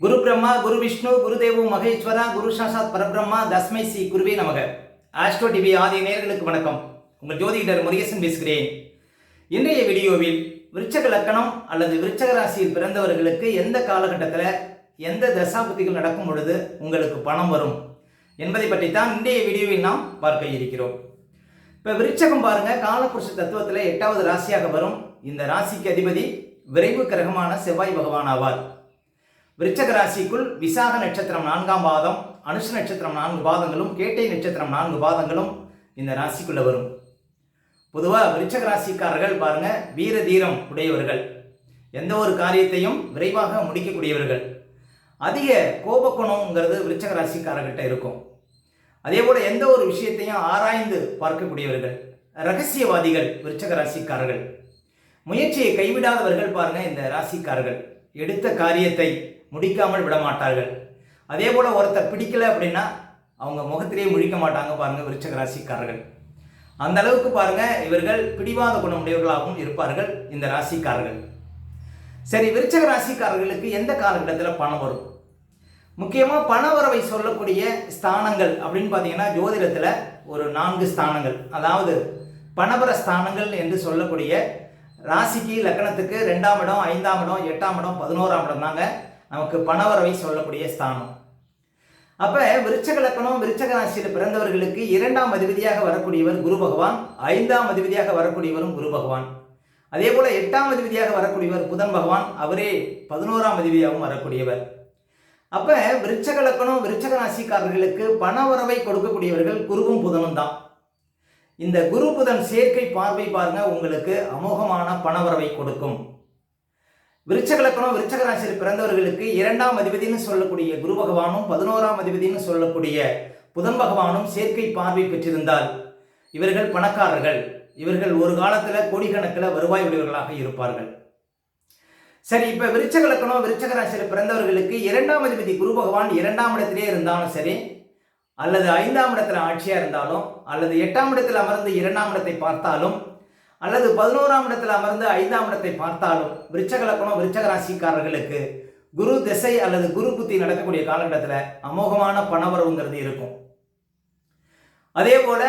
குரு பிரம்மா, குரு விஷ்ணு, குரு தேவோ மகேஸ்வரா, குரு சாசாத் பரபிரம்மா, தஸ்மை ஸ்ரீ குருவே நமக. ஆஸ்ட்ரோ டிவி ஆதி நேயர்களுக்கு வணக்கம். உங்கள் ஜோதிடர் முருகேசன் பேசுகிறேன். இன்றைய வீடியோவில் விருச்சக லக்கணம் அல்லது விருச்சக ராசியில் பிறந்தவர்களுக்கு எந்த காலகட்டத்தில் எந்த தசாபுத்திகள் நடக்கும் பொழுது உங்களுக்கு பணம் வரும் என்பதை பற்றி தான் இன்றைய வீடியோவில் நாம் பார்க்க இருக்கிறோம். இப்போ விருச்சகம் பாருங்க, காலபுருஷ தத்துவத்தில் 8வது ராசியாக வரும். இந்த ராசிக்கு அதிபதி விரைவு கிரகமான செவ்வாய் பகவான் ஆவார். விருச்சக ராசிக்குள் விசாக நட்சத்திரம் 4ஆம் பாதம், அனுஷ நட்சத்திரம் 4 பாதங்களும், கேட்டை நட்சத்திரம் 4 பாதங்களும் இந்த ராசிக்குள்ள வரும். பொதுவாக விருச்சக ராசிக்காரர்கள் பாருங்க, வீர தீரம் உடையவர்கள், எந்த ஒரு காரியத்தையும் விரைவாக முடிக்கக்கூடியவர்கள், அதிக கோபக்குணம்ங்கிறது விருச்சக ராசிக்காரர்கிட்ட இருக்கும். அதே போல எந்த ஒரு விஷயத்தையும் ஆராய்ந்து பார்க்கக்கூடியவர்கள், ரகசியவாதிகள் விருச்சக ராசிக்காரர்கள், முயற்சியை கைவிடாதவர்கள் பாருங்க இந்த ராசிக்காரர்கள், எடுத்த காரியத்தை முடிக்காமல் விட மாட்டார்கள். அதே போல ஒருத்தர் பிடிக்கல அப்படின்னா அவங்க முகத்திலேயே முழிக்க மாட்டாங்க பாருங்க விருச்சக ராசிக்காரர்கள். அந்த அளவுக்கு பாருங்க இவர்கள் பிடிவாத குணமுடையவர்களாகவும் இருப்பார்கள் இந்த ராசிக்காரர்கள். சரி, விருச்சக ராசிக்காரர்களுக்கு எந்த காலகட்டத்தில் பணம் வரும்? முக்கியமாக பண வரவை சொல்லக்கூடிய ஸ்தானங்கள் அப்படின்னு பார்த்தீங்கன்னா ஜோதிடத்தில் ஒரு 4 ஸ்தானங்கள், அதாவது பணபர ஸ்தானங்கள் என்று சொல்லக்கூடிய ராசிக்கு லக்கணத்துக்கு 2ஆம் இடம், 5ஆம் இடம், 8ஆம் இடம், 11ஆம் இடம் தாங்க நமக்கு பணவரவை சொல்லக்கூடிய ஸ்தானம். அப்போ விருச்சக லக்கணம் விருச்சக ராசியில் பிறந்தவர்களுக்கு 2ஆம் அதிபதியாக வரக்கூடியவர் குரு பகவான், 5ஆம் அதிபதியாக வரக்கூடியவரும் குரு பகவான், அதே போல 8ஆம் அதிபதியாக வரக்கூடியவர் புதன் பகவான், அவரே 11ஆம் அதிபதியாகவும் வரக்கூடியவர். அப்போ விருச்சக லக்கணம் விருச்சக ராசிக்காரர்களுக்கு பணவரவை கொடுக்கக்கூடியவர்கள் குருவும் புதனும் தான். இந்த குரு புதன் சேர்க்கை பார்வை பாருங்க உங்களுக்கு அமோகமான பணவரவை கொடுக்கும். விருச்சக லக்கணம் விருச்சக ராசியில் பிறந்தவர்களுக்கு 2ஆம் அதிபதினு சொல்லக்கூடிய குரு பகவானும் 11ஆம் அதிபதினு சொல்லக்கூடிய புதன் பகவானும் சேர்க்கை பார்வை பெற்றிருந்தால் இவர்கள் பணக்காரர்கள், இவர்கள் ஒரு காலத்தில் கோடிக்கணக்கில் வருவாய் உடையவர்களாக இருப்பார்கள். சரி, இப்போ விருச்சக லக்கணம் விருச்சக ராசியில் பிறந்தவர்களுக்கு 2ஆம் அதிபதி குரு பகவான் 2ஆம் இடத்திலே இருந்தாலும் சரி, அல்லது 5ஆம் இடத்துல ஆட்சியாக இருந்தாலும், அல்லது 8ஆம் இடத்தில் அமர்ந்து 2ஆம் இடத்தை பார்த்தாலும், அல்லது 11ஆம் இடத்தில் அமர்ந்து 5ஆம் இடத்தை பார்த்தாலும் விருச்சக லக்கணம் விருச்சக ராசிக்காரர்களுக்கு குரு திசை அல்லது குரு புத்தி நடக்கக்கூடிய காலகட்டத்தில் அமோகமான பணவரவுங்கிறது இருக்கும். அதே போல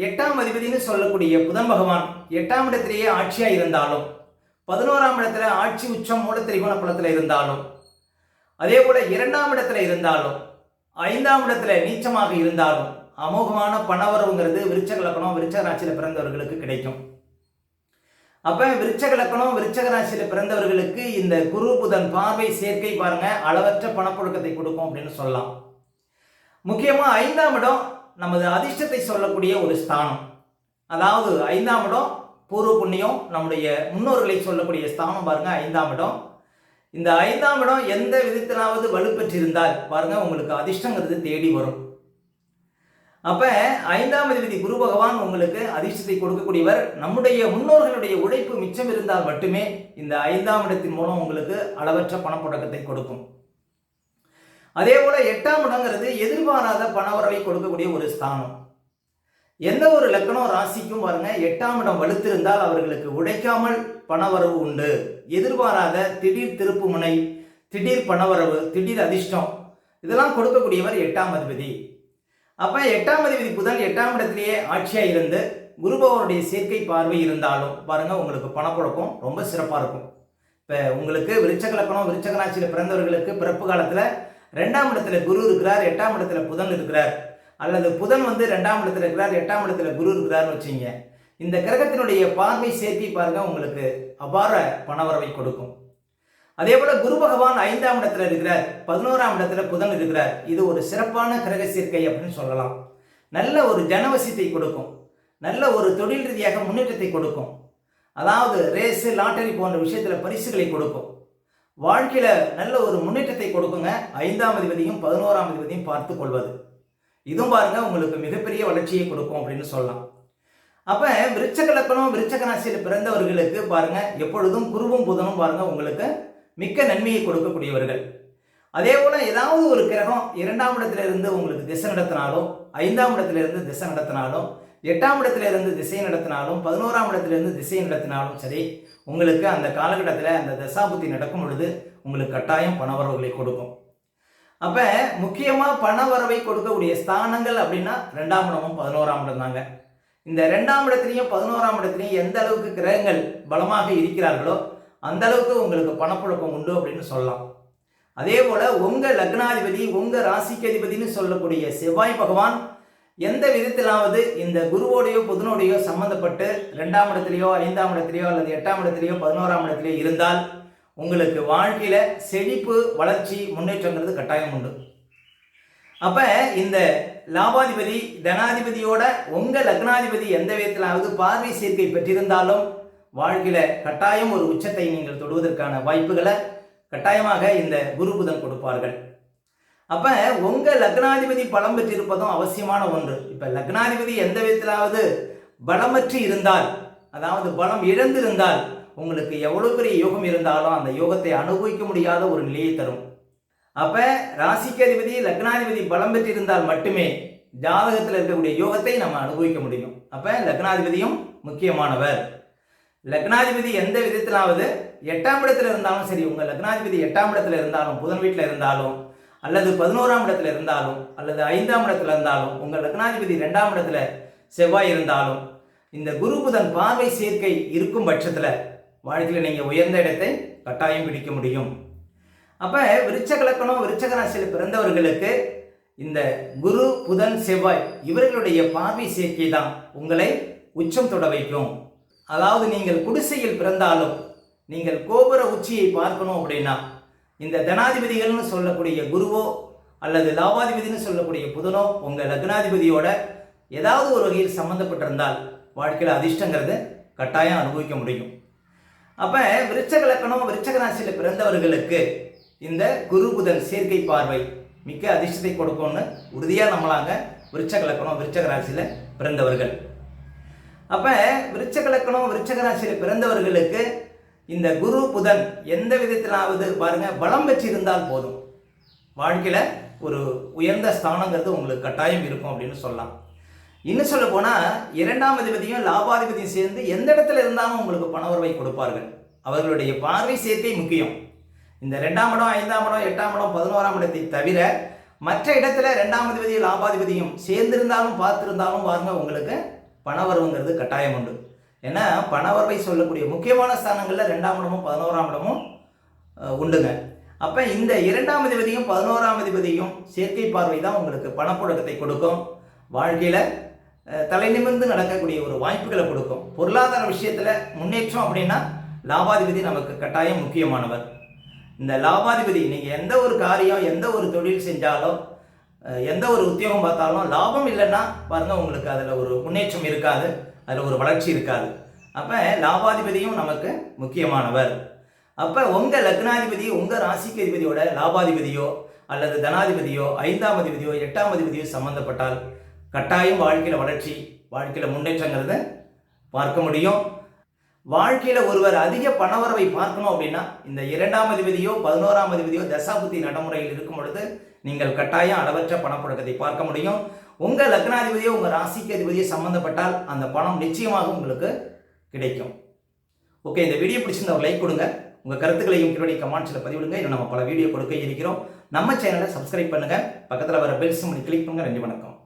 8ஆம் அதிபதினு சொல்லக்கூடிய புதன் பகவான் 8ஆம் இடத்திலேயே ஆட்சியாக இருந்தாலும், 11ஆம் இடத்துல ஆட்சி உச்சம் மூல திரிகோண பலத்தில் இருந்தாலும், அதே போல 2ஆம் இடத்துல இருந்தாலும், 5ஆம் இடத்துல நீச்சமாக இருந்தாலும் அமோகமான பணவரவுங்கிறது விருச்சக லக்கணம் விருச்சக ராசியில் பிறந்தவர்களுக்கு கிடைக்கும். அப்ப விருச்சக லக்கணம் விருச்சக ராசியில் பிறந்தவர்களுக்கு இந்த குரு புதன் பார்வை சேர்க்கை பாருங்க அளவற்ற பணப்புழக்கத்தை கொடுக்கும் அப்படின்னு சொல்லலாம். முக்கியமா 5ஆம் இடம் நமது அதிர்ஷ்டத்தை சொல்லக்கூடிய ஒரு ஸ்தானம், அதாவது 5ஆம் இடம் பூர்வ புண்ணியம், நம்முடைய முன்னோர்களை சொல்லக்கூடிய ஸ்தானம் பாருங்க 5ஆம் இடம். இந்த 5ஆம் இடம் எந்த விதத்திலாவது வலுப்பெற்றிருந்தால் பாருங்க உங்களுக்கு அதிர்ஷ்டங்கிறது தேடி வரும். அப்ப 5ஆம் அதிபதி குரு பகவான் உங்களுக்கு அதிர்ஷ்டத்தை கொடுக்கக்கூடியவர். நம்முடைய முன்னோர்களுடைய உழைப்பு மிச்சம் இருந்தால் மட்டுமே இந்த 5ஆம் இடத்தின் மூலம் உங்களுக்கு அளவற்ற பணப்புழக்கத்தை கொடுக்கும். அதே போல 8ஆம் இடங்கிறது எதிர்பாராத பணவரவை கொடுக்கக்கூடிய ஒரு ஸ்தானம். எந்த ஒரு லக்கணம் ராசிக்கும் பாருங்க 8ஆம் இடம் வலுத்திருந்தால் அவர்களுக்கு உழைக்காமல் பணவரவு உண்டு. எதிர்பாராத திடீர் திருப்பு முனை, திடீர் பணவரவு, திடீர் அதிர்ஷ்டம் இதெல்லாம் கொடுக்கக்கூடியவர் 8ஆம் அதிபதி. அப்ப 8ஆம் அதிபதி புதன் 8ஆம் இடத்திலேயே ஆட்சியா இருந்து குரு பகவானுடைய சேர்க்கை பார்வை இருந்தாலும் பாருங்க உங்களுக்கு பணப்புழக்கம் ரொம்ப சிறப்பா இருக்கும். இப்ப உங்களுக்கு விருச்சக லக்கணம் விருச்சக ராசியில பிறந்தவர்களுக்கு பிறப்பு காலத்துல 2ஆம் இடத்துல குரு இருக்கிறார், 8ஆம் இடத்துல புதன் இருக்கிறார், அல்லது புதன் 2ஆம் இடத்துல இருக்கிறார், 8ஆம் இடத்துல குரு இருக்கிறார்னு வச்சுங்க. இந்த கிரகத்தினுடைய பார்வை சேர்க்கை பாருங்க உங்களுக்கு அபார பணவரவை கொடுக்கும். அதே போல குரு பகவான் 5ஆம் இடத்துல இருக்கிறார், 11ஆம் இடத்துல புதன் இருக்கிறார். இது ஒரு சிறப்பான கிரக சேர்க்கை அப்படின்னு சொல்லலாம். நல்ல ஒரு ஜனவசியத்தை கொடுக்கும், நல்ல ஒரு தொழில் ரீதியாக முன்னேற்றத்தை கொடுக்கும். அதாவது ரேஸு லாட்டரி போன்ற விஷயத்துல பரிசுகளை கொடுக்கும். வாழ்க்கையில நல்ல ஒரு முன்னேற்றத்தை கொடுக்குங்க 5ஆம் அதிபதியும் 11ஆம் அதிபதியும் பார்த்து கொள்வது. இதுவும் பாருங்க உங்களுக்கு மிகப்பெரிய வளர்ச்சியை கொடுக்கும் அப்படின்னு சொல்லலாம். அப்ப விருச்சக லக்கணம் விருச்சக ராசியில் பிறந்தவர்களுக்கு பாருங்க எப்பொழுதும் குருவும் புதனும் பாருங்க உங்களுக்கு மிக்க நன்மையை கொடுக்கக்கூடியவர்கள். அதே போல ஏதாவது ஒரு கிரகம் 2ஆம் இடத்துல இருந்து உங்களுக்கு திசை நடத்தினாலும், 5ஆம் இடத்துல இருந்து திசை நடத்தினாலும், 8ஆம் இடத்துல இருந்து திசை நடத்தினாலும், 11ஆம் இடத்துல இருந்து திசை நடத்தினாலும் சரி, உங்களுக்கு அந்த காலகட்டத்தில் அந்த தசாபுத்தி நடக்கும் பொழுது உங்களுக்கு கட்டாயம் பணவரவுகளை கொடுக்கும். அப்ப முக்கியமா பண வரவை கொடுக்கக்கூடிய ஸ்தானங்கள் அப்படின்னா 2ஆம் இடமும் 11ஆம் இடம் தாங்க. இந்த 2ஆம் இடத்திலையும் 11ஆம் இடத்திலையும் எந்த அளவுக்கு கிரகங்கள் பலமாக இருக்கிறார்களோ அந்த அளவுக்கு உங்களுக்கு பணப்புழக்கம் உண்டு அப்படின்னு சொல்லலாம். அதே போல உங்க லக்னாதிபதி உங்க ராசிக்கு அதிபதினு சொல்லக்கூடிய செவ்வாய் பகவான் எந்த விதத்திலாவது இந்த குருவோடையோ புதனோடையோ சம்பந்தப்பட்டு 2ஆம் இடத்திலேயோ 5ஆம் இடத்திலேயோ அல்லது 8ஆம் இடத்திலேயோ 11ஆம் இடத்திலேயோ இருந்தால் உங்களுக்கு வாழ்க்கையில செழிப்பு வளர்ச்சி முன்னேற்றங்கிறது கட்டாயம் உண்டு. அப்ப இந்த லாபாதிபதி தனாதிபதியோட உங்க லக்னாதிபதி எந்த விதத்திலாவது பார்வை சேர்க்கை பெற்றிருந்தாலும் வாழ்க்கையில கட்டாயம் ஒரு உச்சத்தை நீங்கள் தொடுவதற்கான வாய்ப்புகளை கட்டாயமாக இந்த குரு புதன் கொடுப்பார்கள். அப்ப உங்க லக்னாதிபதி பலம் பெற்றிருப்பதும் அவசியமான ஒன்று. இப்ப லக்னாதிபதி எந்த விதத்திலாவது பலமற்றி இருந்தால், அதாவது பலம் இழந்திருந்தால் உங்களுக்கு எவ்வளவு பெரிய யோகம் இருந்தாலும் அந்த யோகத்தை அனுபவிக்க முடியாத ஒரு நிலையை தரும். அப்ப ராசிக்கு அதிபதி லக்னாதிபதி பலம் பெற்றிருந்தால் மட்டுமே ஜாதகத்தில் இருக்கக்கூடிய யோகத்தை நம்ம அனுபவிக்க முடியும். அப்ப லக்னாதிபதியும் முக்கியமானவர். லக்னாதிபதி எந்த விதத்திலாவது 8ஆம் இடத்துல இருந்தாலும் சரி, உங்க லக்னாதிபதி 8ஆம் இடத்துல இருந்தாலும் புதன் வீட்டில் இருந்தாலும் அல்லது 11ஆம் இடத்துல இருந்தாலும் அல்லது 5ஆம் இடத்துல இருந்தாலும் உங்க லக்னாதிபதி 2ஆம் இடத்துல செவ்வாய் இருந்தாலும் இந்த குரு புதன் பார்வை சேர்க்கை இருக்கும் பட்சத்தில் வாழ்க்கையில் நீங்க உயர்ந்த இடத்தை கட்டாயம் பிடிக்க முடியும். அப்ப விருச்சக லக்னம் விருச்சக ராசியில் பிறந்தவர்களுக்கு இந்த குரு புதன் செவ்வாய் இவர்களுடைய பார்வை சேர்க்கை தான் உங்களை உச்சம் தொட வைக்கும். அதாவது நீங்கள் குடிசையில் பிறந்தாலும் நீங்கள் கோபுர உச்சியை பார்க்கணும் அப்படின்னா இந்த தனாதிபதிகள்னு சொல்லக்கூடிய குருவோ அல்லது லாபாதிபதினு சொல்லக்கூடிய புதனோ உங்க லக்னாதிபதியோட ஏதாவது ஒரு வகையில் சம்பந்தப்பட்டிருந்தால் வாழ்க்கையில் அதிர்ஷ்டங்கிறது கட்டாயம் அனுபவிக்க முடியும். அப்ப விருச்சக லக்னம் விருச்சக ராசியில் பிறந்தவர்களுக்கு இந்த குரு புதன் சேர்க்கை பார்வை மிக்க அதிர்ஷ்டத்தை கொடுக்கும்னு உறுதியாக நம்பலாங்க விருச்சக லக்னம் விருச்சக ராசியில் பிறந்தவர்கள். அப்ப விருச்சக லக்னம் விருச்சக ராசியில் பிறந்தவர்களுக்கு இந்த குரு புதன் எந்த விதத்திலாவது பாருங்க பலம் பெற்றிருந்தால் போதும், வாழ்க்கையில ஒரு உயர்ந்த ஸ்தானங்கிறது உங்களுக்கு கட்டாயம் இருக்கும் அப்படின்னு சொல்லலாம். இன்னும் சொல்ல போனா 2ஆம் அதிபதியும் லாபாதிபதியும் சேர்ந்து எந்த இடத்துல இருந்தாலும் உங்களுக்கு பணவரவை கொடுப்பார்கள். அவர்களுடைய பார்வை சேர்க்கை முக்கியம். இந்த 2ஆம் இடம் 5ஆம் இடம் 8ஆம் இடம் 11ஆம் இடத்தை தவிர மற்ற இடத்துல 2ஆம் அதிபதியும் லாபாதிபதியும் சேர்ந்திருந்தாலும் பார்த்திருந்தாலும் பாருங்க உங்களுக்கு பணவரவுங்கிறது கட்டாயம் உண்டு. ஏன்னா பணவரவை சொல்லக்கூடிய முக்கியமான ஸ்தானங்களில் 2ஆம் இடமும் 11ஆம் இடமும் உண்டுங்க. அப்போ இந்த 2ஆம் அதிபதியும் 11ஆம் அதிபதியும் சேர்க்கை பார்வை தான் உங்களுக்கு பணப்புழக்கத்தை கொடுக்கும். வாழ்க்கையில் தலை நிமிர்ந்து நடக்கக்கூடிய ஒரு வாய்ப்புகளை கொடுக்கும். பொருளாதார விஷயத்தில் முன்னேற்றம் அப்படின்னா லாபாதிபதி நமக்கு கட்டாயம் முக்கியமானவர். இந்த லாபாதிபதி நீங்கள் எந்த ஒரு காரியம் எந்த ஒரு தொழில் செஞ்சாலும் எந்த ஒரு உத்தியோகம் பார்த்தாலும் லாபம் இல்லைன்னா பாருங்க உங்களுக்கு அதில் ஒரு முன்னேற்றம் இருக்காது, அதில் ஒரு வளர்ச்சி இருக்காது. அப்போ லாபாதிபதியும் நமக்கு முக்கியமானவர். அப்போ உங்கள் லக்னாதிபதி உங்கள் ராசிக்கு அதிபதியோட லாபாதிபதியோ அல்லது தனாதிபதியோ 5ஆம் அதிபதியோ 8ஆம் அதிபதியோ சம்மந்தப்பட்டால் கட்டாயம் வாழ்க்கையில் வளர்ச்சி வாழ்க்கையில் முன்னேற்றங்கிறத பார்க்க முடியும். வாழ்க்கையில் ஒருவர் அதிக பணவரவை பார்க்கணும் அப்படின்னா இந்த 2ஆம் அதிபதியோ 11ஆம் அதிபதியோ தசாபுத்தி நடைமுறையில் இருக்கும் பொழுது நீங்கள் கட்டாயம் அளவற்ற பணப்புழக்கத்தை பார்க்க முடியும். உங்கள் லக்னாதிபதியோ உங்கள் ராசிக்கு அதிபதியோ சம்பந்தப்பட்டால் அந்த பணம் நிச்சயமாக உங்களுக்கு கிடைக்கும். ஓகே, இந்த வீடியோ பிடிச்சிருந்தா ஒரு லைக் கொடுங்க. உங்கள் கருத்துக்களையும் கீழே கமெண்ட்ஸில் பதிவிடுங்க. இன்னும் நம்ம பல வீடியோ கொடுக்க இருக்கிறோம். நம்ம சேனலை சப்ஸ்கிரைப் பண்ணுங்க, பக்கத்தில் வர பெல் சிம்பலை கிளிக் பண்ணுங்க. நன்றி, வணக்கம்.